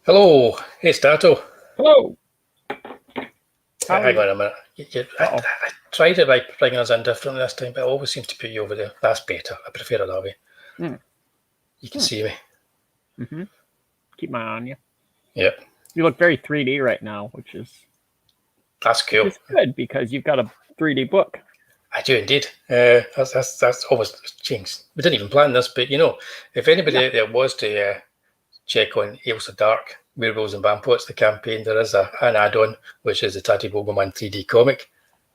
Hello, hey Statto. Hello. How are Hang you? on a minute. I tried it by bringing us in differently this time, but it always seems to put you over there. That's better. I prefer it that way. Mm. You can see me. Mm-hmm. Keep my eye on you. Yep, You look very 3D right now, which is that's cool. good because you've got a 3D book. I do indeed. That's always changed. We didn't even plan this, but if anybody out there was to check on Ales of Dark, Werewolves and Vampires, the campaign, there is an add-on, which is the Tatty Bogleman 3D comic,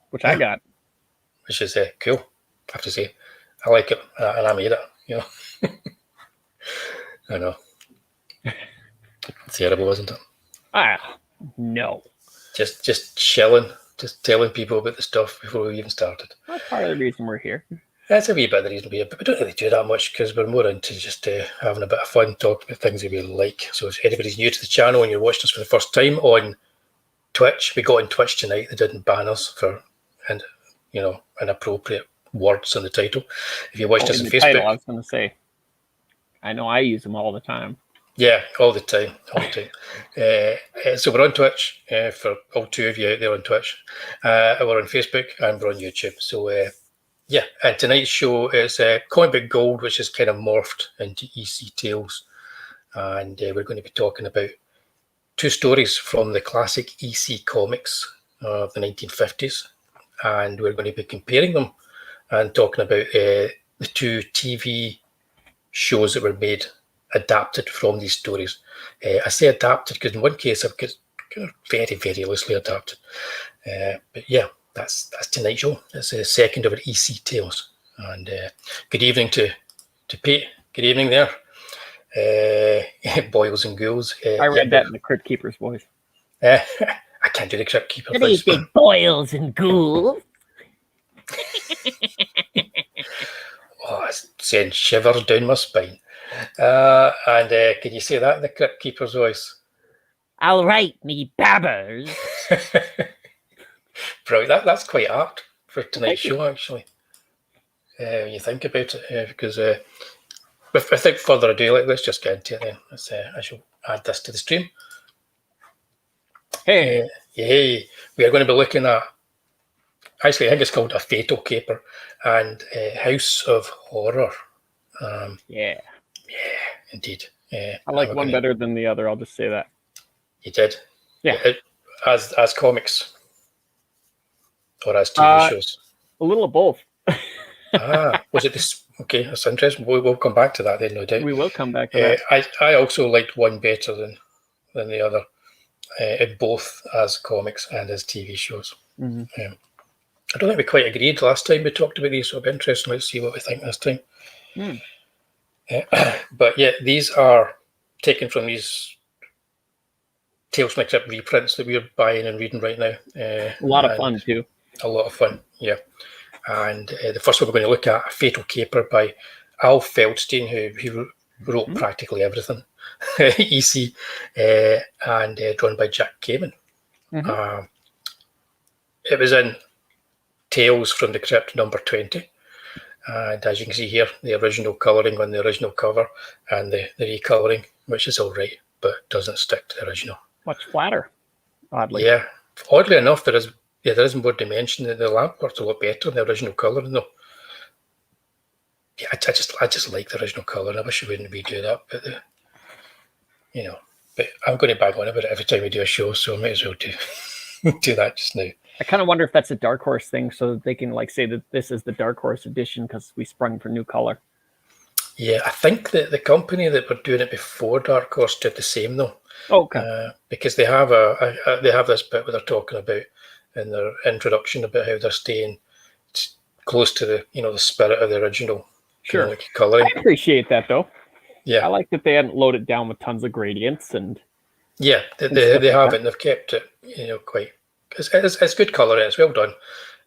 Which I got. which is cool, I have to say. I like it, and I made it, I know. Terrible, wasn't it? No. Just chilling, just telling people about the stuff before we even started. That's part of the reason we're here. That's a wee bit of the reason we're here, but we don't really do that much because we're more into just having a bit of fun, talking about things that we like. So if anybody's new to the channel and you're watching us for the first time on Twitch, we got on Twitch tonight. They didn't ban us for inappropriate words in the title. If you watched us on Facebook, title, I was going to say, I know I use them all the time. Yeah, all the time. So we're on Twitch for all two of you out there on Twitch. We're on Facebook and we're on YouTube. So and tonight's show is Comic Book Gold, which is kind of morphed into EC Tales. And we're going to be talking about two stories from the classic EC comics of the 1950s. And we're going to be comparing them and talking about the two TV shows that were made adapted from these stories. I say adapted because in one case I've got very, very loosely adapted. But yeah, that's tonight's show. It's the second of our EC Tales. And good evening to Pete. Good evening there. Boils and ghouls. I read that in the Crypt Keeper's voice. I can't do the Crypt Keeper voice. Good evening, boils and ghouls. Oh, it's sending shivers down my spine. And can you say that in the Crypt Keeper's voice? All right, me babbers. Brilliant. That's quite art for tonight's show, actually. When you think about it, because without further ado, let's just get into it then. I shall add this to the stream. Hey. We are going to be looking at, actually, I think it's called A Fatal Caper and House of Horror. Yeah, indeed. I like one better than the other. I'll just say that. You did? Yeah. As comics or as TV shows? A little of both. Was it this? Okay, that's interesting. We'll come back to that then, no doubt. We will come back to that. I also liked one better than the other, in both as comics and as TV shows. Mm-hmm. I don't think we quite agreed last time we talked about these, so it'll be interesting to see what we think this time. But yeah, these are taken from these Tales from the Crypt reprints that we're buying and reading right now. A lot of fun too. A lot of fun, yeah. And the first one we're going to look at, A Fatal Caper by Al Feldstein, who wrote practically everything, EC, and drawn by Jack Kamen. It was in Tales from the Crypt number 20. And as you can see here, the original colouring on the original cover and the recolouring, which is all right, but doesn't stick to the original. Much flatter, oddly. Yeah, oddly enough, there is more dimension. The lamp works a lot better than the original colouring, though. Yeah, I just like the original colour. I wish we wouldn't redo that, but but I'm going to bag on about it every time we do a show, so I might as well do that just now. I kind of wonder if that's a Dark Horse thing, so they can say that this is the Dark Horse edition because we sprung for new color. Yeah, I think that the company that were doing it before Dark Horse did the same though. Okay. Because they have they have this bit where they're talking about in their introduction about how they're staying close to the the spirit of the original. Sure. Coloring. I appreciate that though. Yeah. I like that they hadn't loaded down with tons of gradients and. Yeah, they haven't. They've kept it quite. It's good coloring. It's well done.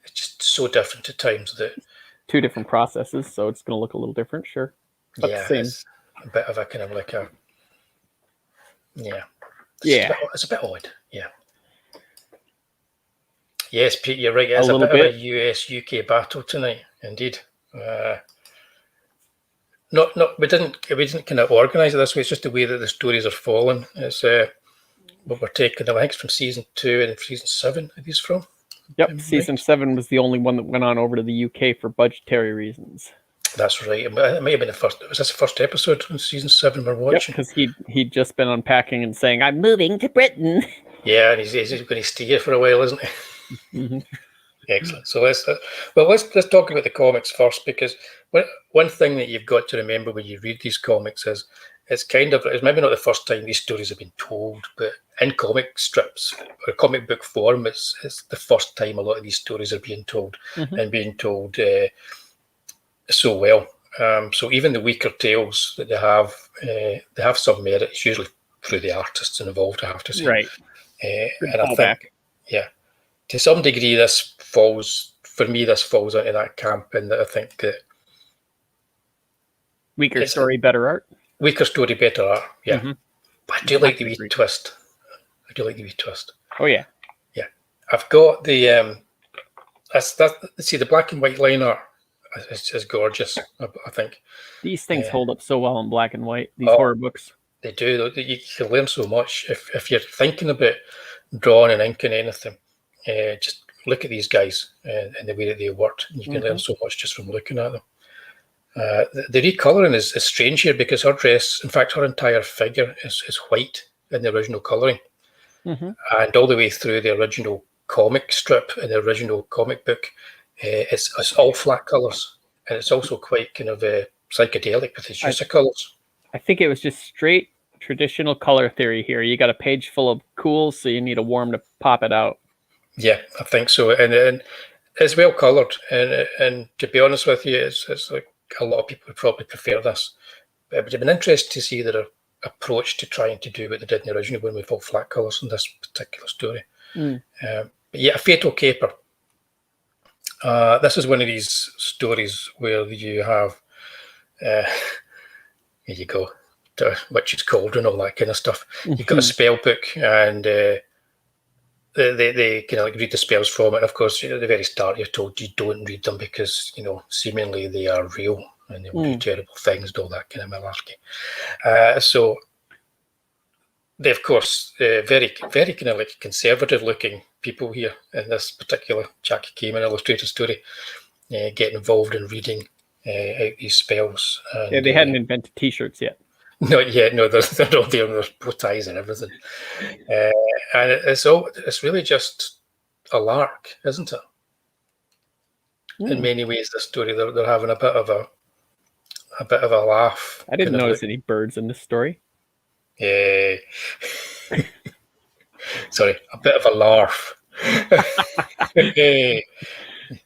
It's just so different at times that. Two different processes, so it's going to look a little different, sure. But yeah, the same. It's a bit of a kind of like a. Yeah. It's a bit odd. Yeah. Yes, Pete, you're right. It's a bit of a US-UK battle tonight, indeed. we didn't kind of organise it this way. It's just the way that the stories are falling. It's what we're taking. I think it's from season 2 and season 7. Are these from? Yep, season 7 was the only one that went on over to the UK for budgetary reasons. That's right. It may have been the first. Was this the first episode in season 7 we're watching? Yep, because he'd just been unpacking and saying, "I'm moving to Britain." Yeah, and he's going to stay here for a while, isn't he? Mm-hmm. Excellent. So let's talk about the comics first, because one thing that you've got to remember when you read these comics is it's maybe not the first time these stories have been told, but in comic strips or comic book form, it's the first time a lot of these stories are being told, and being told so well. So even the weaker tales that they have some merit. It's usually through the artists involved, I have to say. Right. And I think, yeah, to some degree, this falls into that camp, in that I think that weaker story, better art. Weaker story, better art. Yeah, but I do like the wee twist. Oh yeah, yeah. I've got the see, the black and white line art is gorgeous. I think these things hold up so well in black and white. These horror books. They do. You can learn so much if you're thinking about drawing and inking anything. Just look at these guys and the way that they worked. You can learn so much just from looking at them. The recolouring is strange here, because her dress, in fact, her entire figure is white in the original colouring, and all the way through the original comic strip and the original comic book, it's all flat colours, and it's also quite kind of psychedelic with its use of colours. I think it was just straight traditional color theory here. You got a page full of cools, so you need a worm to pop it out. Yeah, I think so, and it's well coloured, and to be honest with you, it's like a lot of people would probably prefer this. But it would have been interesting to see their approach to trying to do what they did in the original one with all flat colours in this particular story. But yeah, A Fatal Caper. This is one of these stories where you have. Here you go, Witch's Cauldron, all that kind of stuff. You've got a spell book, and they kind of like read the spells from it. And of course, at the very start, you're told you don't read them because, seemingly they are real and they will do terrible things and all that kind of malarkey. So they, of course, very, very kind of like conservative looking people here in this particular Jackie Cayman illustrated story, get involved in reading out these spells. And, yeah, they hadn't invented T-shirts yet. Not yet. No, they're all there, and there's bow ties and everything. And it's really just a lark, isn't it? In many ways, this story they're having a bit of a laugh. I didn't notice any birds in this story. Sorry, a bit of a larf.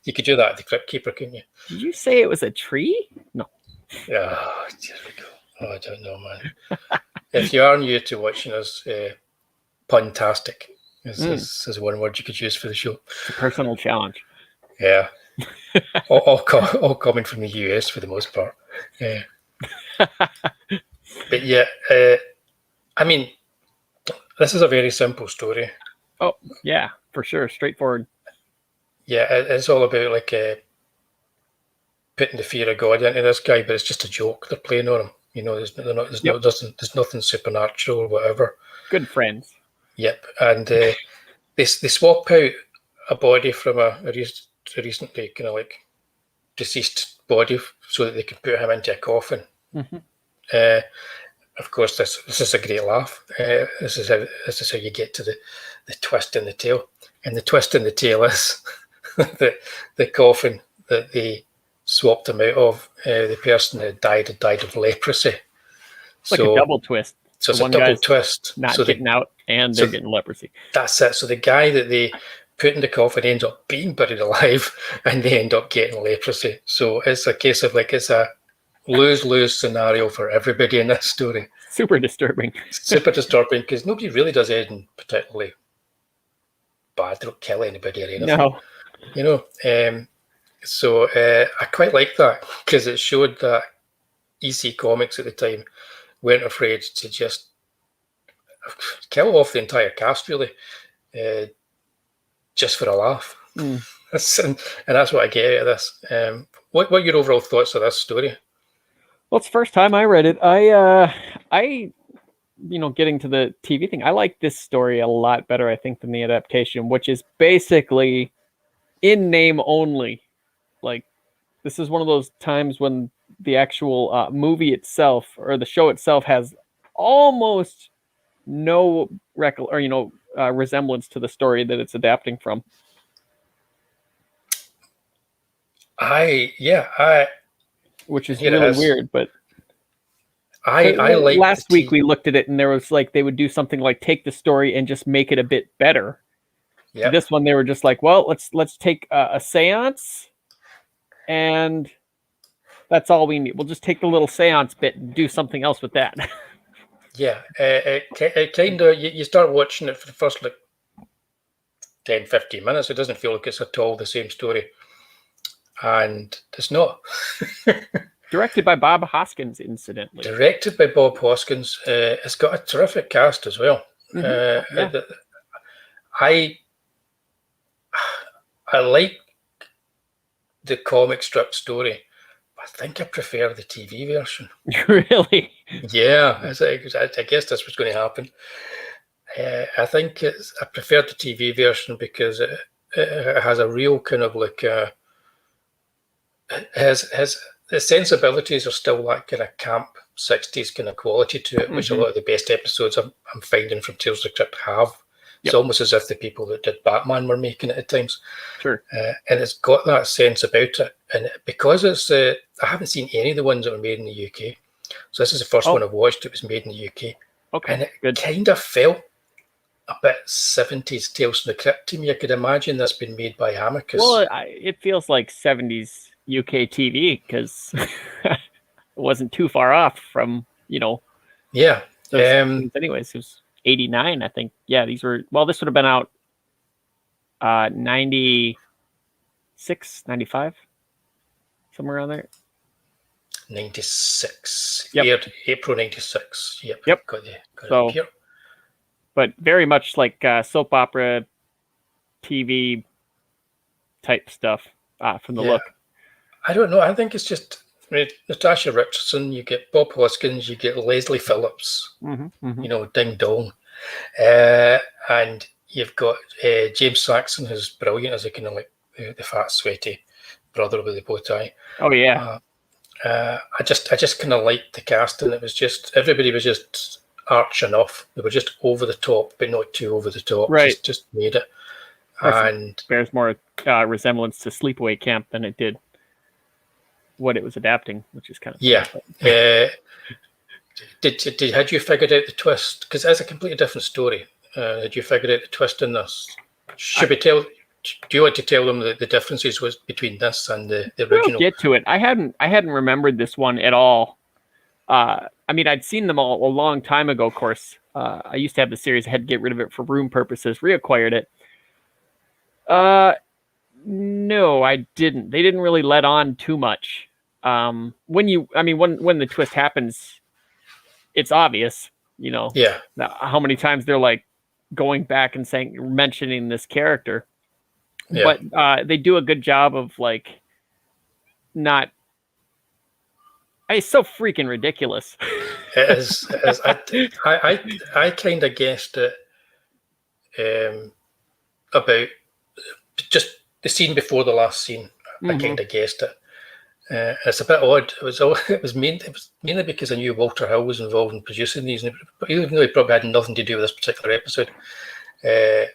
You could do that at the Crypt Keeper, couldn't you? Did you say it was a tree? No. Oh, there we go. Oh, I don't know, man. If you are new to watching us, puntastic is one word you could use for the show. It's a personal challenge. Yeah. all coming from the US for the most part. Yeah. But yeah, I mean, this is a very simple story. Oh, yeah, for sure. Straightforward. Yeah, it's all about like putting the fear of God into this guy, but it's just a joke. They're playing on him. There's nothing supernatural or whatever. Good friends. Yep, and they swap out a body from a recently kind of like deceased body so that they can put him into a coffin. Of course, this is a great laugh. This is how you get to the twist in the tale, and the twist in the tale is the coffin that they swapped him out of. The person that died of leprosy. It's like a double twist. So it's a double twist. Not getting out, and they're getting leprosy. That's it. So the guy that they put in the coffin ends up being buried alive, and they end up getting leprosy. So it's a case of like it's a lose-lose scenario for everybody in this story. Super disturbing. Super disturbing, because nobody really does anything particularly bad. They don't kill anybody or anything. No. So I quite like that, because it showed that EC Comics at the time weren't afraid to just kill off the entire cast, really, just for a laugh. And that's what I get out of this. What are your overall thoughts of this story? Well, it's the first time I read it. I getting to the TV thing, I like this story a lot better, I think, than the adaptation, which is basically in name only. Like, this is one of those times when the actual movie itself or the show itself has almost no resemblance to the story that it's adapting from. Which is really weird, but I like last week we looked at it and there was like they would do something like take the story and just make it a bit better. Yep. This one they were just like, well, let's take a seance and that's all we need. We'll just take the little seance bit and do something else with that. Yeah, it kind of, you start watching it for the first like 10, 15 minutes. It doesn't feel like it's at all the same story. And it's not. Directed by Bob Hoskins, incidentally. Directed by Bob Hoskins. It's got a terrific cast as well. Yeah. I like the comic strip story. I think I prefer the TV version. Really? Yeah, I guess that's what's going to happen. I think I prefer the TV version because it has a real kind of like the sensibilities are still that kind of camp 60s kind of quality to it, which a lot of the best episodes I'm finding from Tales of the Crypt have. It's almost as if the people that did Batman were making it at times. Sure. And it's got that sense about it. And because it's, I haven't seen any of the ones that were made in the UK. So this is the first one I've watched that was made in the UK. Okay. And it kind of felt a bit 70s Tales from the Crypt to me. I could imagine that's been made by Amicus. Well, it feels like 70s UK TV because it wasn't too far off from, Yeah. Anyways, it was 89, I think. Yeah, this would have been out 96, 95, somewhere around there. 96. Yep. April 96. Yep. Got it here. But very much like soap opera TV type stuff from the look. I don't know. I think it's just Natasha Richardson, you get Bob Hoskins, you get Leslie Phillips, Ding Dong. And you've got James Saxon, who's brilliant as a kind of like the fat, sweaty brother with the bow tie. Oh, yeah. I just kind of liked the casting. It was just, everybody was just arching off. They were just over the top, but not too over the top. Right. Just made it. And bears more resemblance to Sleepaway Camp than it did what it was adapting, which is kind of had you figured out the twist? Because it's a completely different story. Had you figured out the twist in this? Do you want to tell them the differences was between this and the original? We'll get to it. I hadn't remembered this one at all. I mean, I'd seen them all a long time ago. Of course, I used to have the series. I had to get rid of it for room purposes. Reacquired it. No, I didn't. They didn't really let on too much. When the twist happens, it's obvious, Yeah. How many times they're like going back and mentioning this character. Yeah. But they do a good job of like not. It's so freaking ridiculous. It is. I kind of guessed it about just the scene before the last scene. I kind of guessed it. It's a bit odd. It was mainly because I knew Walter Hill was involved in producing these, but even though he probably had nothing to do with this particular episode. It's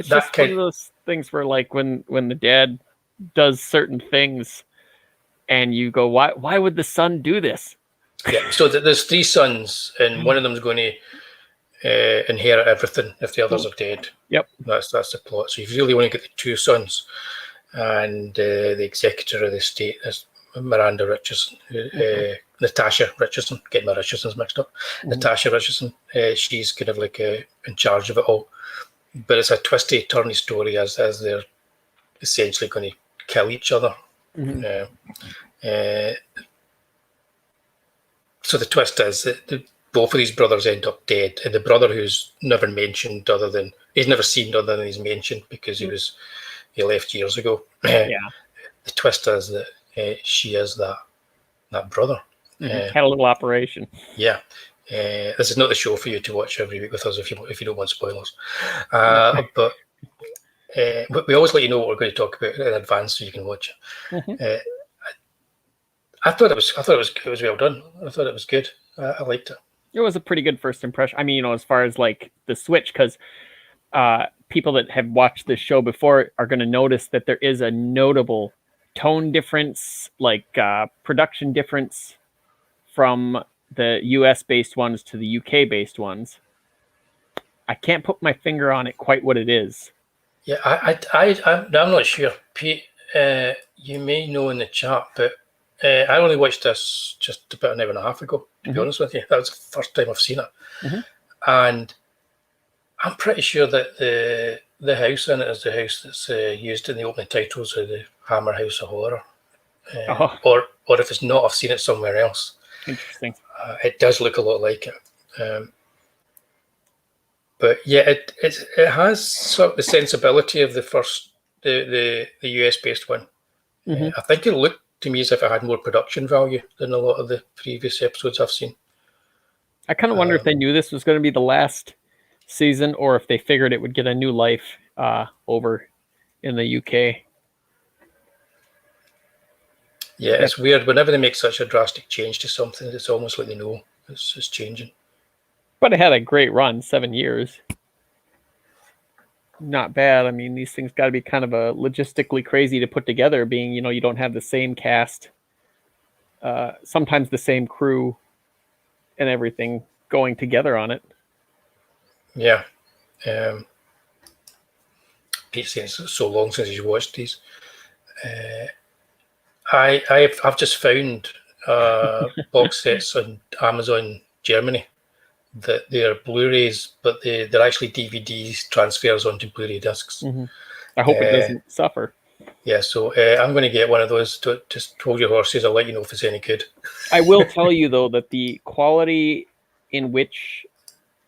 just one of those things where, like, when the dad does certain things, and you go, why would the son do this? Yeah. So there's 3 sons, and one of them's going to inherit everything if the others are dead. Yep. That's the plot. So you've really only got the 2 sons. And the executor of the estate is Miranda Richardson, Natasha Richardson, getting my Richardsons mixed up. Natasha Richardson, she's kind of like in charge of it all. But it's a twisty, turny story as they're essentially going to kill each other. So the twist is that both of these brothers end up dead, and the brother who's never mentioned he's never seen other than he's mentioned because he left years ago. The twist is that she is that brother. Had a little operation. Yeah. This is not the show for you to watch every week with us if you don't want spoilers. But we always let you know what we're going to talk about in advance so you can watch it. I thought it was well done. I thought it was good. I liked it. It was a pretty good first impression. I mean, as far as like the switch, because people that have watched this show before are going to notice that there is a notable tone difference, like production difference from the US-based ones to the UK-based ones. I can't put my finger on it quite what it is. Yeah, I'm not sure. Pete, you may know in the chat, but I only watched this just about an hour and a half ago, to be honest with you. That was the first time I've seen it. And I'm pretty sure that the house in it is the house that's used in the opening titles of the Hammer House of Horror. Or if it's not, I've seen it somewhere else. Interesting. It does look a lot like it. But yeah, it has sort of the sensibility of the first, the US-based one. I think it looked to me as if it had more production value than a lot of the previous episodes I've seen. I kind of wonder if they knew this was going to be the last season or if they figured it would get a new life over in the UK. Yeah, it's weird. Whenever they make such a drastic change to something, it's almost like they know it's changing. But it had a great run, 7 years. Not bad. I mean, these things got to be kind of a logistically crazy to put together, being, you don't have the same cast, sometimes the same crew and everything going together on it. Yeah. Pete's saying it's so long since he's watched these. I've just found box sets on Amazon Germany that they're Blu-rays, but they're actually DVDs transfers onto Blu-ray discs. I hope it doesn't suffer. Yeah, so I'm going to get one of those. To just hold your horses. I'll let you know if it's any good. I will tell you though that the quality in which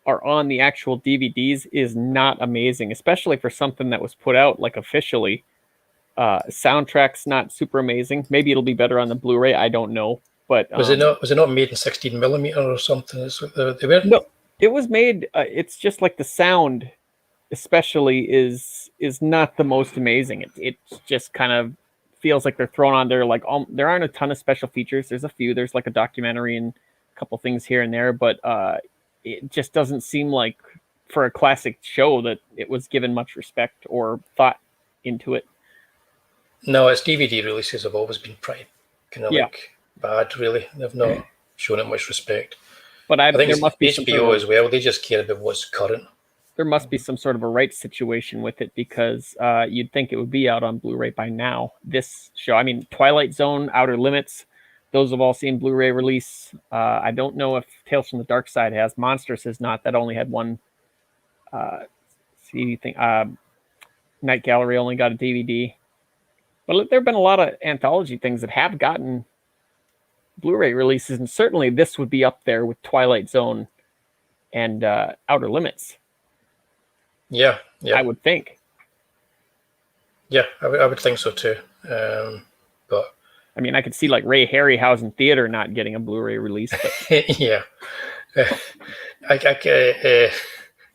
are on the actual DVDs is not amazing, especially for something that was put out like officially. Soundtrack's not super amazing. Maybe it'll be better on the Blu-ray. I don't know. But was it not made in 16mm or something? They were? No, it was made. It's just like the sound, especially, is not the most amazing. It just kind of feels like they're thrown on there. Like there aren't a ton of special features. There's a few. There's like a documentary and a couple things here and there, but it just doesn't seem like for a classic show that it was given much respect or thought into it. No, its DVD releases have always been pretty kind of like bad, really. They've not shown it much respect. But I think there must be HBO as well. They just care about what's current. There must be some sort of a rights situation with it because you'd think it would be out on Blu-ray by now. This show, I mean, Twilight Zone, Outer Limits, those have all seen Blu-ray release. I don't know if Tales from the Dark Side has. Monsters has not. That only had one CD thing. Night Gallery only got a DVD. But there have been a lot of anthology things that have gotten Blu-ray releases, and certainly this would be up there with Twilight Zone and Outer Limits. Yeah. I would think. Yeah, I would think so too. But I mean, I could see like Ray Harryhausen Theater not getting a Blu-ray release. But... yeah.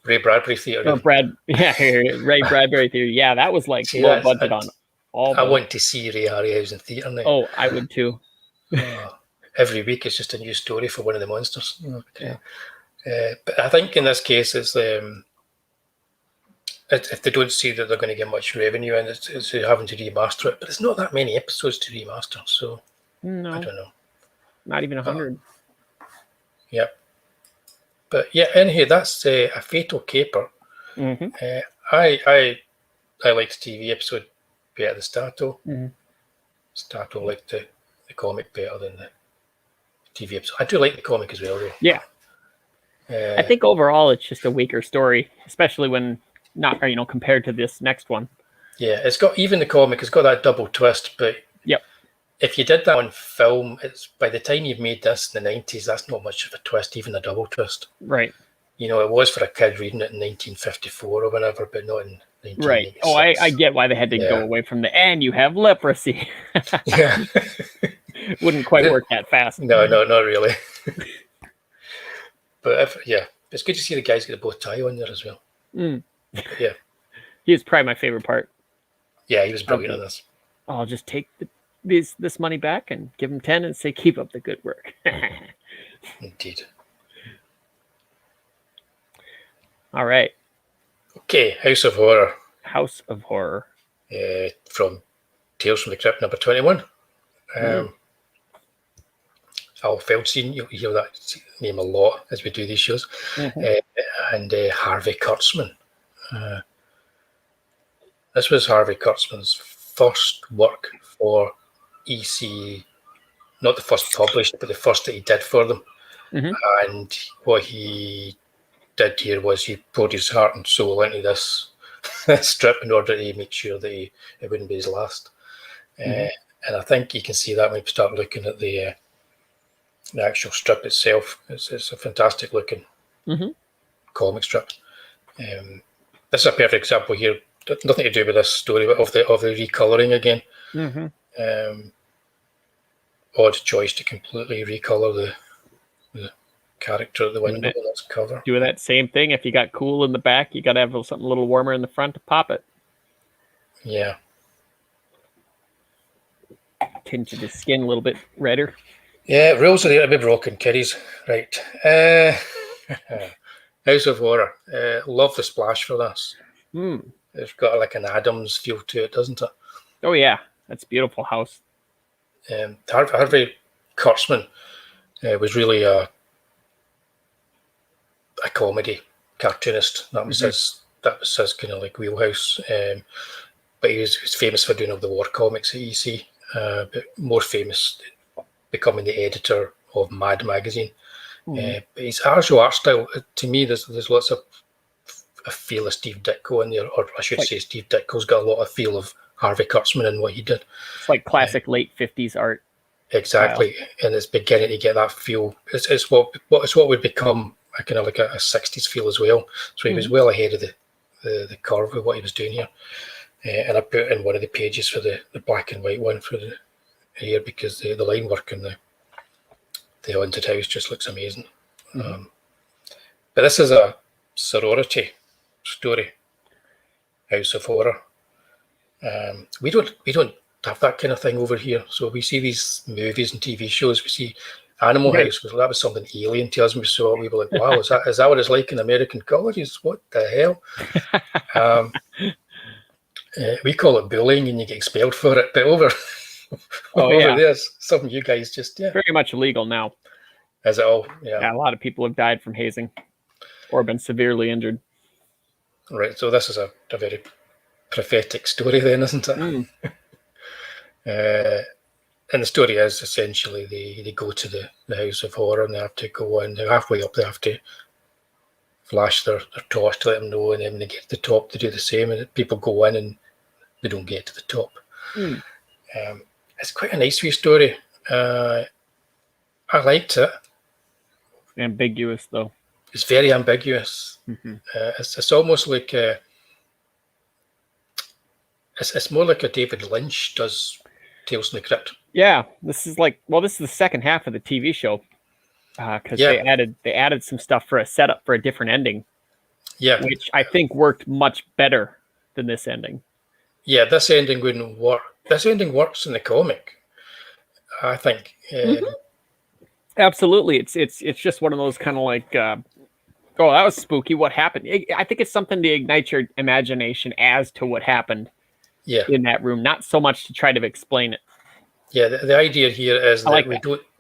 Ray Bradbury Theater. Oh, Ray Bradbury Theater. Yeah, that was like low budget on all. I want to see Ray Harryhausen Theater now. Oh, I would too. Every week it's just a new story for one of the monsters. Yeah. But I think in this case it's if they don't see that they're going to get much revenue and it's having to remaster it, but it's not that many episodes to remaster, so no, I don't know. Not even 100. Yeah. But yeah, anyhow, that's a Fatal Caper. I liked the TV episode better than Statto. Statto liked the comic better than the TV episode. I do like the comic as well, though. Yeah. I think overall it's just a weaker story, especially when not compared to this next one. Yeah, it's got even the comic. It's got that double twist, but if you did that on film, it's by the time you've made this in the 90s, that's not much of a twist, even a double twist. Right. You know, it was for a kid reading it in 1954 or whatever, but not in 1986. Right. Oh, I get why they had to go away from and you have leprosy. Yeah. Wouldn't quite work that fast. No, not really. But it's good to see the guys get a bow tie on there as well. Yeah. He was probably my favorite part. Yeah, he was brilliant in this. I'll just take this money back and give him 10 and say, keep up the good work. Indeed. All right. Okay, House of Horror. House of Horror. From Tales from the Crypt, number 21. Al Feldstein, you'll hear that name a lot as we do these shows. And Harvey Kurtzman. This was Harvey Kurtzman's first work for EC, not the first published, but the first that he did for them. And what he did here was he poured his heart and soul into this strip in order to make sure that it wouldn't be his last. And I think you can see that when you start looking at the actual strip itself. It's a fantastic looking comic strip. This is a perfect example here. Nothing to do with this story, but of the recolouring again. Odd choice to completely recolour the character at the window on this cover. Doing that same thing. If you got cool in the back, you got to have something a little warmer in the front to pop it. Yeah. Tinted his skin a little bit redder. Yeah, rules are there to be broken, kiddies. Right. House of Horror. Love the splash for this. It's got like an Adams feel to it, doesn't it? Oh, yeah. That's a beautiful house. Harvey Kurtzman was really a comedy cartoonist. That was his kind of like wheelhouse. But he was famous for doing all the war comics at EC, but more famous becoming the editor of Mad magazine. But his actual art style, to me, there's lots of a feel of Steve Ditko in there, or I should say Steve Ditko's got a lot of feel of Harvey Kurtzman in what he did. It's like classic late 50s art. Exactly, style. And it's beginning to get that feel. It's what would become a kind of like a 60s feel as well. So he was well ahead of the curve of what he was doing here. And I put in one of the pages for the black and white one for the here because the line work in the haunted house just looks amazing. But this is a sorority story, House of Horror. We don't have that kind of thing over here. So we see these movies and TV shows. We see Animal House. That was something alien to us. And we saw it. We were like, wow, is that what it's like in American colleges? What the hell? We call it bullying and you get expelled for it. But over there's something you guys just very much illegal now. Is it all? Yeah. A lot of people have died from hazing or been severely injured. Right. So this is a very prophetic story then, isn't it? And the story is essentially they go to the House of Horror and they have to go in. They're halfway up. They have to flash their torch to let them know, and then when they get to the top, they do the same. And people go in and they don't get to the top. It's quite a nice wee story. I liked it. Ambiguous though. It's very ambiguous. It's almost like it's more like a David Lynch does Tales from the Crypt. Yeah, this is the second half of the TV show because they added some stuff for a setup for a different ending. Yeah, which I think worked much better than this ending. Yeah, this ending wouldn't work. This ending works in the comic, I think. Absolutely, it's just one of those kind of like, oh, that was spooky. What happened? I think it's something to ignite your imagination as to what happened. In that room, not so much to try to explain it. Yeah, the idea here is that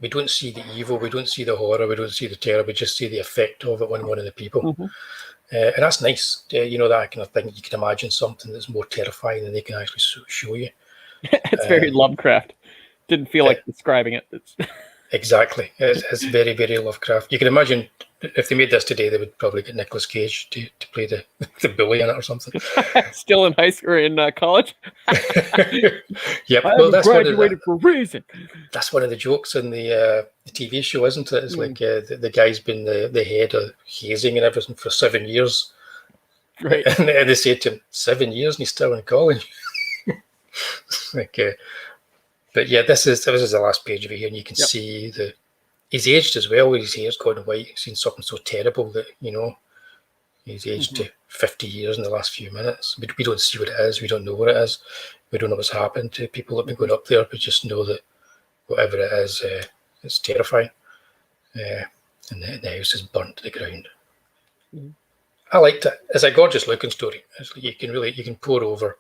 we don't see the evil, we don't see the horror, we don't see the terror, we just see the effect of it on one of the people. And that's nice, that kind of thing. You can imagine something that's more terrifying than they can actually show you. It's very Lovecraft. Didn't feel like describing it. Exactly. It's very, very Lovecraft. You can imagine if they made this today, they would probably get Nicolas Cage to play the bully in it or something. Still in high school or in college. Yep. I Well, haven't graduated for a reason. That's one of the jokes in the TV show, isn't it? It's like the guy's been the head of hazing and everything for 7 years. Right. And they say to him, 7 years and he's still in college. Like, but yeah, this is the last page of it here, and you can see he's aged as well. His hair's gone white. He's seen something so terrible that he's aged to 50 years in the last few minutes. We don't see what it is. We don't know what it is. We don't know what's happened to people that have been going up there. We just know that whatever it is, it's terrifying. And the house is burnt to the ground. Mm-hmm. I liked it. It's a gorgeous looking story. You can pour over.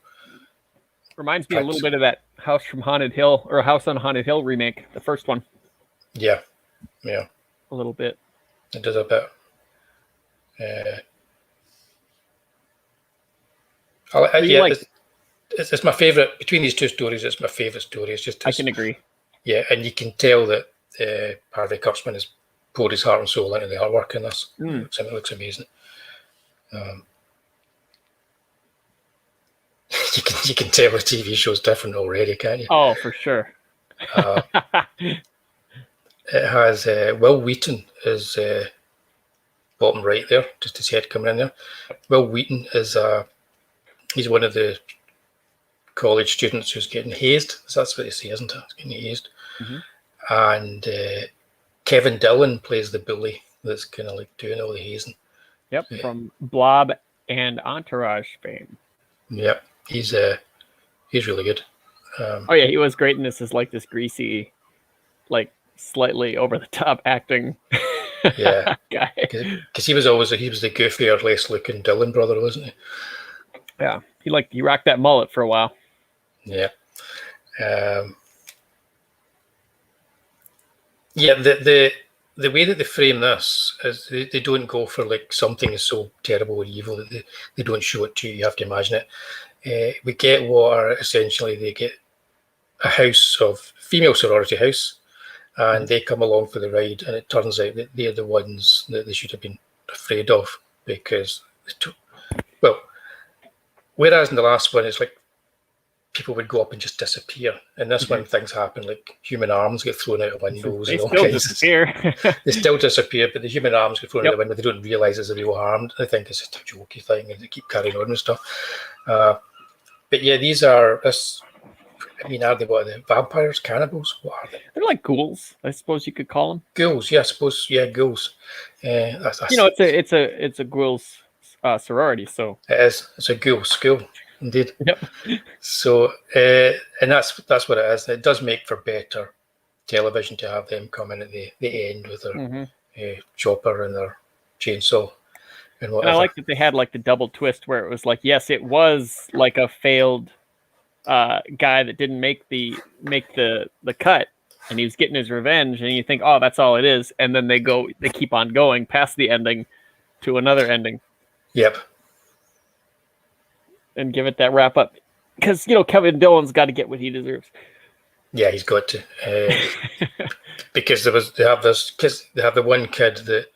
Reminds me a little bit of that House from Haunted Hill or House on Haunted Hill remake, the first one. Yeah. A little bit. It does a bit. It's my favourite between these two stories. It's my favourite story. It's just I can agree. Yeah, and you can tell that Harvey Kurtzman has poured his heart and soul into the artwork in this. It looks amazing. You can tell the TV show's different already, can't you? Oh, for sure. It has Will Wheaton is bottom right there, just his head coming in there. Will Wheaton is he's one of the college students who's getting hazed. That's what they say, isn't it? He's getting hazed. Mm-hmm. And Kevin Dillon plays the bully that's kind of like doing all the hazing. Yep, from Blob and Entourage fame. Yep, he's really good. He was great in this as like this greasy, like slightly over the top acting. Yeah, guy. Because he was the goofier, less looking Dillon brother, wasn't he? Yeah, he rocked that mullet for a while. Yeah. The way that they frame this is they don't go for like something is so terrible or evil that they don't show it to you. You have to imagine it. We get what are essentially they get a house of female sorority house, and they come along for the ride, and it turns out that they're the ones that they should have been afraid of because whereas in the last one it's like people would go up and just disappear. In this one, things happen, like human arms get thrown out of windows. They still disappear. They still disappear, but the human arms get thrown out the window. They don't realise it's a real harm. They think it's just a jokey thing, and they keep carrying on and stuff. But yeah, these are. Are they the vampires, cannibals? What are they? They're like ghouls, I suppose you could call them. Ghouls, yeah, I suppose. Yeah, ghouls. It's a ghouls sorority, so it is. It's a ghoul school. Indeed. Yep. So, and that's what it is. It does make for better television to have them come in at the end with their chopper and their chainsaw and whatever. And I like that they had like the double twist where it was like, yes, it was like a failed guy that didn't make the cut, and he was getting his revenge, and you think, oh, that's all it is, and then they keep on going past the ending to another ending. Yep. And give it that wrap up, because Kevin Dillon's got to get what he deserves. Yeah, he's got to, because they have the one kid that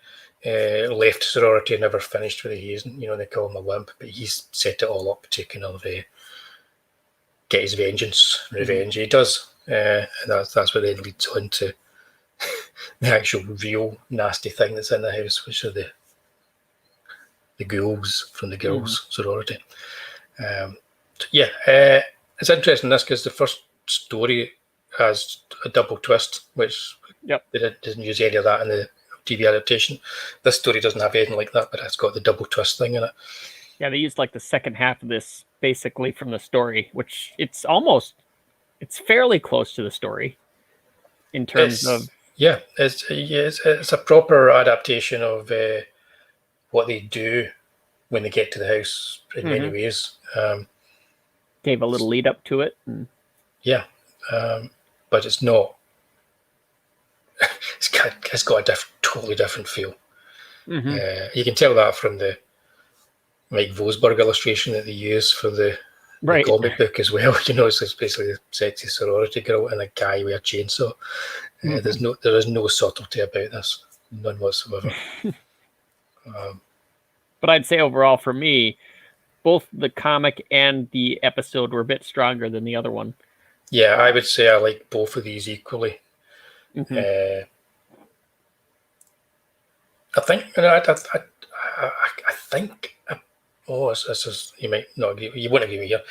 left sorority and never finished with the hazing. They call him a wimp, but he's set it all up to kind of get his vengeance, revenge. He does, and that's what then leads on to the actual real nasty thing that's in the house, which are the ghouls from the girls' sorority. It's interesting this because the first story has a double twist, which they didn't use any of that in the TV adaptation. This story doesn't have anything like that, but it's got the double twist thing in it. Yeah, they used like the second half of this basically from the story, which it's fairly close to the story in terms of. Yeah, it's a proper adaptation of what they do when they get to the house in many ways. Gave a little lead up to it. But it's not. It's got a totally different feel. You can tell that from the Mike Vosburg illustration that they use for the Right. comic book as well. It's basically a sexy sorority girl and a guy with a chainsaw. There is no subtlety about this, none whatsoever. But I'd say overall for me, both the comic and the episode were a bit stronger than the other one. Yeah, I would say I like both of these equally. I think, I think. This is, you might not agree. You won't agree with me here.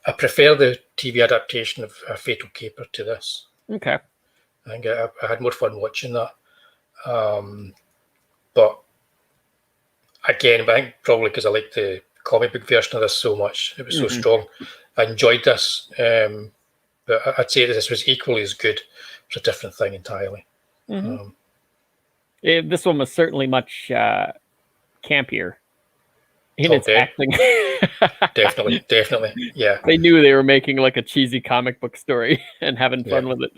I prefer the TV adaptation of Fatal Caper to this. Okay. I think I had more fun watching that. But again, I think probably because I like the comic book version of this so much, it was so strong. I enjoyed this, but I'd say this was equally as good. It's a different thing entirely. This one was certainly much campier in its acting. Definitely, yeah. They knew they were making like a cheesy comic book story and having fun with it.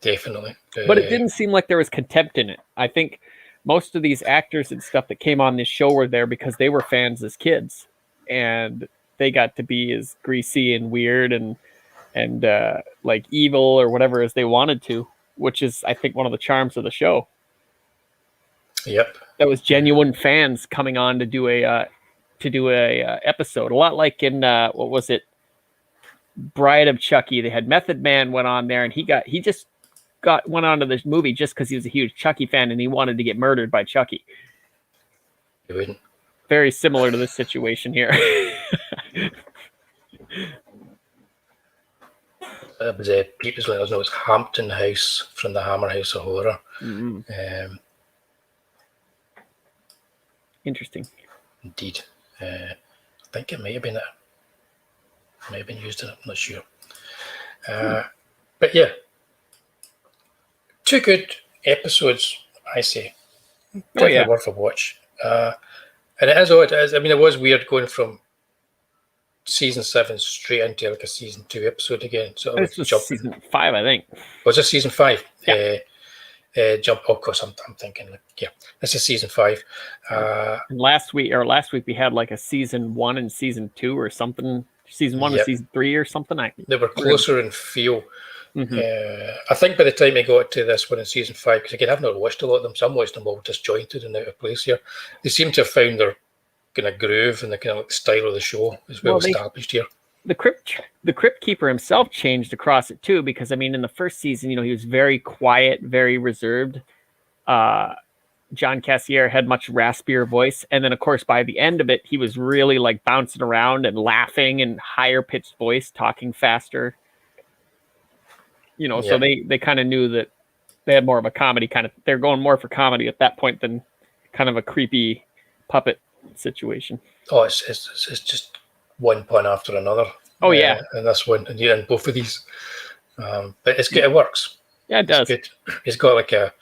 Definitely. But it didn't seem like there was contempt in it. I think most of these actors and stuff that came on this show were there because they were fans as kids, and they got to be as greasy and weird and like evil or whatever as they wanted to, which is, I think, one of the charms of the show. Yep. That was genuine fans coming on to do a episode, a lot like in what was it, Bride of Chucky. They had Method Man went on there, and he just went on to this movie just because he was a huge Chucky fan and he wanted to get murdered by Chucky. You wouldn't. Very similar to this situation here. It was Pete was letting us know it's Hampton House from the Hammer House of Horror. Interesting. Indeed. I think it may have been used in it, I'm not sure. But yeah, 2 good episodes, I say. Definitely worth a watch. And it is odd. It was weird going from season 7 straight into like a season 2 episode again. So this was season 5, I think. Was this season 5? Yeah. Of course, I'm thinking, this is season 5. Last week we had like a season 1 and season 2 or something. Season 1 and season 3 or something. They were closer in feel. I think by the time I got to this one in season 5, because again, I've not watched a lot of them, some watched them all disjointed and out of place here. They seem to have found their kind of groove and the kind of like style of the show is well established here. The Crypt Keeper himself changed across it too, because in the first season, he was very quiet, very reserved. John Cassier had much raspier voice, and then of course by the end of it, he was really like bouncing around and laughing and higher pitched voice, talking faster. So they kind of knew that they had more of a comedy kind of. They're going more for comedy at that point than kind of a creepy puppet situation. Oh, it's just one pun after another. Oh yeah, and this one, and in both of these. But it's good. It works. Yeah, it does. It's good. It's got like a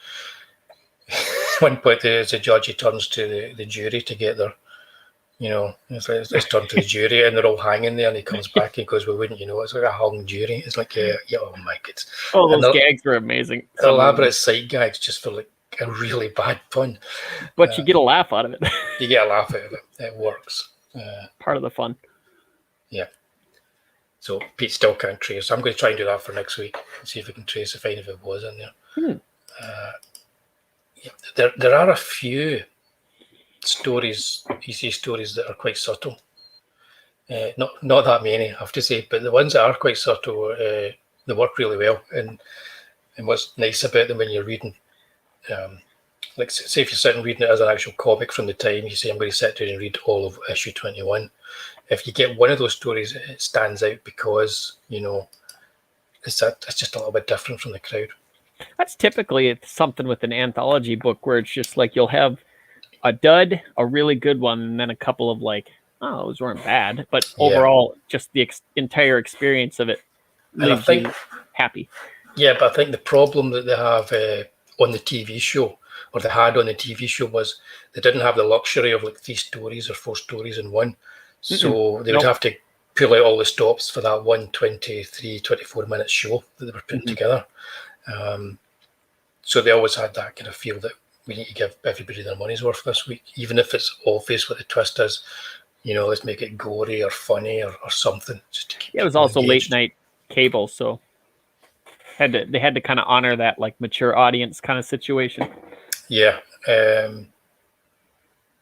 one point. As a judge, he turns to the jury to get their. It's turned to the jury and they're all hanging there, and he comes back and goes, "Well, wouldn't you know? It's like a hung jury." It's like, oh my God! Oh, those gags are amazing. Elaborate side gags just for like a really bad pun, but you get a laugh out of it. You get a laugh out of it. It works. Part of the fun. Yeah. So Pete still can't trace. I'm going to try and do that for next week and see if we can trace if any of it was in there. There are a few stories, EC stories that are quite subtle. Not that many, I have to say, but the ones that are quite subtle, they work really well. And what's nice about them when you're reading, like say if you're sitting reading it as an actual comic from the time, you say, I'm going to sit down and read all of issue 21. If you get one of those stories, it stands out because, it's just a little bit different from the crowd. That's typically something with an anthology book where it's just like you'll have a dud, a really good one, and then a couple of like, oh, those weren't bad. But overall, just the entire experience of it leaves you happy. Yeah, but I think the problem that they have on the TV show, or they had on the TV show, was they didn't have the luxury of like 3 stories or 4 stories in one. So they would have to pull out all the stops for that 24-minute show that they were putting together. So they always had that kind of feel that we need to give everybody their money's worth this week, even if it's obvious what the twist is. let's make it gory or funny or something just to keep It was people also engaged. late night cable, so they had to kind of honor that like mature audience kind of situation. Yeah.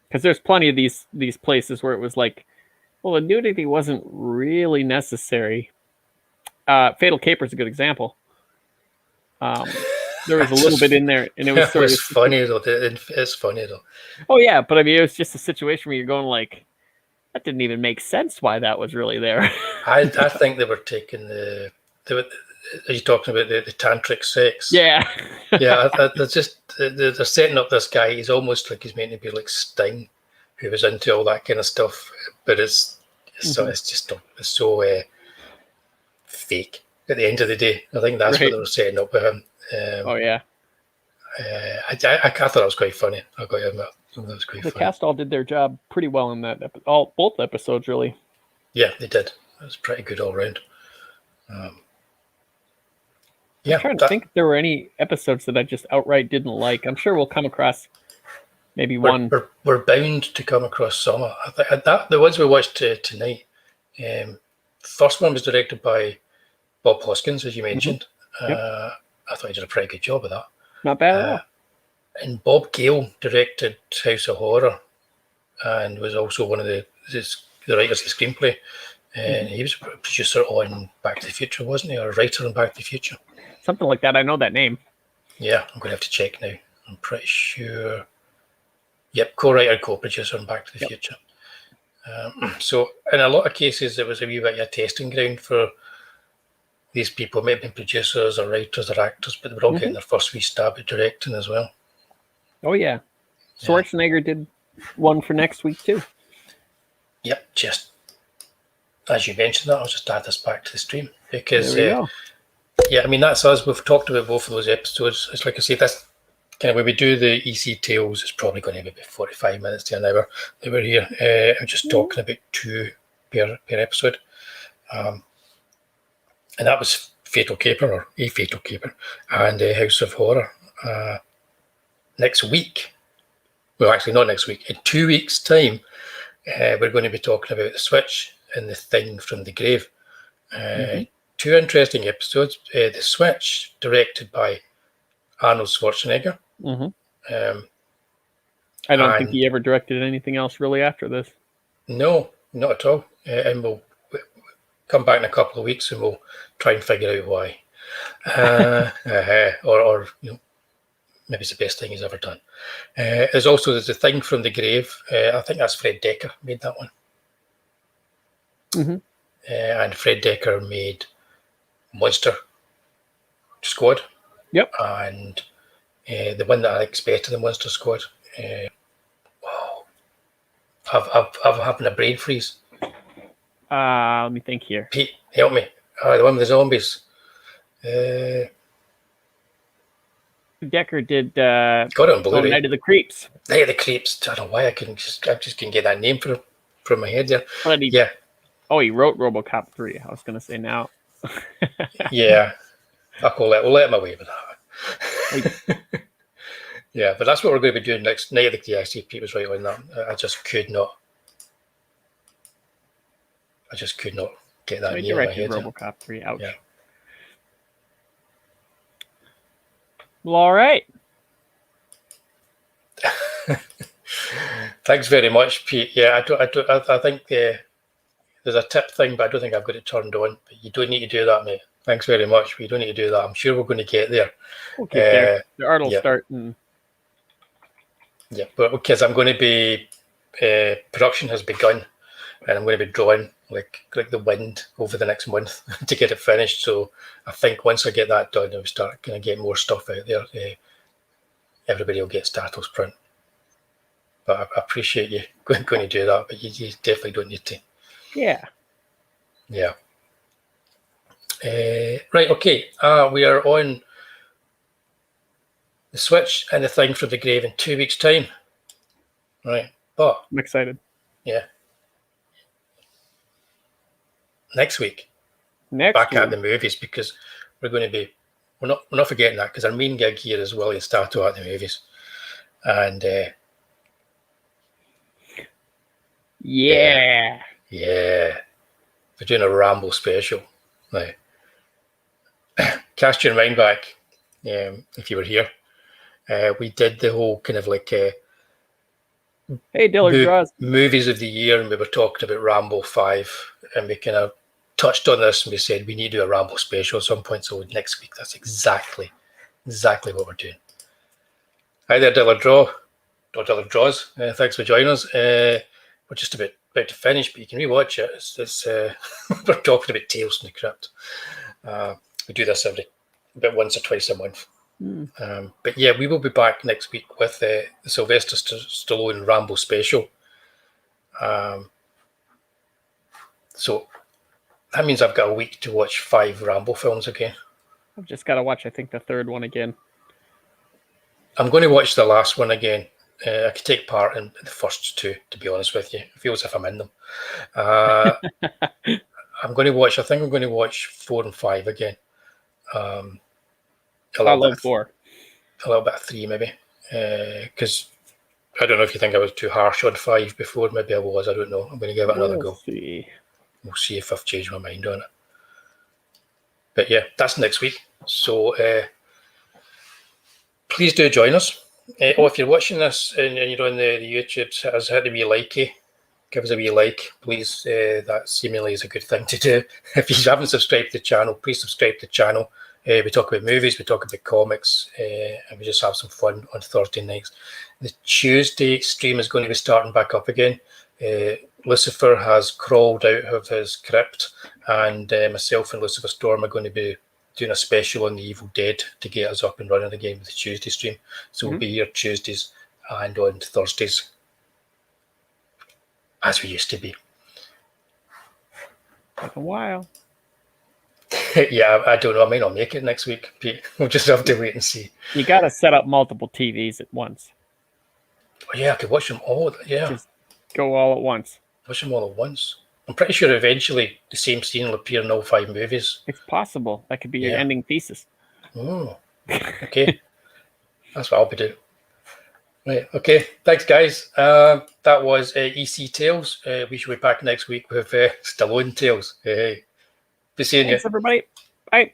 Because there's plenty of these places where it was like, well, the nudity wasn't really necessary. Fatal Caper is a good example. There was a little bit in there, and it was sort of funny though. It's funny though. Oh yeah, but I mean, it was just a situation where you're going like, that didn't even make sense why that was really there. I think they were taking are you talking about the tantric sex? Yeah. Yeah, they're setting up this guy. He's almost like he's meant to be like Sting, who was into all that kind of stuff. But it's so fake. At the end of the day, I think that's what they were setting up with him. Oh yeah. I thought that was quite funny. I got to admit, that was quite funny. The cast all did their job pretty well in that both episodes, really. Yeah, they did. It was pretty good all round. I'm trying to think if there were any episodes that I just outright didn't like. I'm sure we'll come across maybe one. We're bound to come across some. I think the ones we watched tonight. First one was directed by Bob Hoskins, as you mentioned. Yep. I thought he did a pretty good job of that. Not bad at all. And Bob Gale directed House of Horror, and was also one of the writers of the screenplay. And he was a producer on Back to the Future, wasn't he? Or a writer on Back to the Future. Something like that. I know that name. Yeah, I'm going to have to check now. I'm pretty sure. Yep, co-writer, co-producer on Back to the Future. So in a lot of cases, it was a wee bit of a testing ground for these people, maybe producers or writers or actors, but they were all getting their first wee stab at directing as well. Oh yeah, Schwarzenegger did one for next week too. Yep, just as you mentioned that, I'll just add this back to the stream because I mean that's us. We've talked about both of those episodes. It's like I say, this kind of when we do the EC Tales, it's probably going to be about 45 minutes to an hour that we're here. I'm just talking about 2 per episode. And that was Fatal Caper or A Fatal Caper and House of Horror. Next week, well, actually not next week, in 2 weeks' time, we're going to be talking about The Switch and The Thing from the Grave. 2 interesting episodes. The Switch, directed by Arnold Schwarzenegger. I don't think he ever directed anything else really after this. No, not at all. And we'll come back in a couple of weeks and we'll try and figure out why. Or maybe it's the best thing he's ever done. There's The Thing from the Grave. I think that's Fred Decker made that one. And Fred Decker made Monster Squad. Yep. And the one that I expected, the Monster Squad. I'm having a brain freeze. Let me think here. Pete, help me. The one with the zombies. Decker did got it on Blu-ray. Night of the Creeps. Night of the Creeps. I don't know why I just couldn't get that name from my head there. Oh, he wrote RoboCop 3. I was going to say now. Yeah. We'll let him away with that. Yeah, but that's what we're going to be doing next. Night of the Creeps. I see Pete was right on that. I just could not get that name in my head. RoboCop 3. Ouch. Yeah. Well, all right. Thanks very much, Pete. Yeah, I think there's a tip thing, but I don't think I've got it turned on. But you don't need to do that, mate. Thanks very much. We don't need to do that. I'm sure we're going to get there. We'll get there. The art will start. Yeah, but because I'm going to be, production has begun, and I'm going to be drawing like the wind over the next month to get it finished. So I think once I get that done, I'll start going to get more stuff out there. Everybody will get Statto's print. But I appreciate you going to do that, but you definitely don't need to. Yeah. Yeah. Right, okay. We are on The Switch and The Thing from the Grave in 2 weeks' time. Right, but I'm excited. Yeah. Next week, back at the movies, because we're not forgetting that, because our main gig here is Wullie and Statto at the movies, and Yeah. Yeah. We're doing a Rambo special. Now, cast your mind back, if you were here. We did the whole kind of like Hey, Diller Draws. movies of the year, and we were talking about Rambo 5, and we kind of touched on this, and we said we need to do a Rambo special at some point. So next week, that's exactly what we're doing. Hi there, Diller Draw. Or Diller Draws. Thanks for joining us. We're just about to finish, but you can rewatch it. It's we're talking about Tales from the Crypt. We do this about once or twice a month. But yeah, we will be back next week with the Sylvester Stallone Rambo special. So that means I've got a week to watch 5 Rambo films again. I've just got to watch, I think, the third one again. I'm going to watch the last one again. I could take part in the first 2, to be honest with you. It feels as if I'm in them. I think I'm going to watch 4 and 5 again. I love 4. A little bit of 3 maybe. Because I don't know if you think I was too harsh on 5 before. Maybe I was. I don't know. I'm going to give it another go. We'll see if I've changed my mind on it. But yeah, that's next week. So please do join us. If you're watching this and you're on the YouTube, hit the wee likey. Give us a wee like, please. That seemingly is a good thing to do. If you haven't subscribed to the channel, please subscribe to the channel. We talk about movies, we talk about comics, and we just have some fun on Thursday nights. The Tuesday stream is going to be starting back up again. Lucifer has crawled out of his crypt, and myself and Lucifer Storm are going to be doing a special on the Evil Dead to get us up and running again with the Tuesday stream. So we'll be here Tuesdays and on Thursdays, as we used to be. Like a while. Yeah, I don't know. I might not make it next week, Pete. We'll just have to wait and see. You got to set up multiple TVs at once. Oh, yeah, I could watch them all. Yeah. Just go all at once. Watch them all at once. I'm pretty sure eventually the same scene will appear in all 5 movies. It's possible. That could be your ending thesis. Oh, okay. That's what I'll be doing. Right, okay. Thanks, guys. That was EC Tales. We should be back next week with Stallone Tales. Be seeing you. Thanks, everybody. Bye.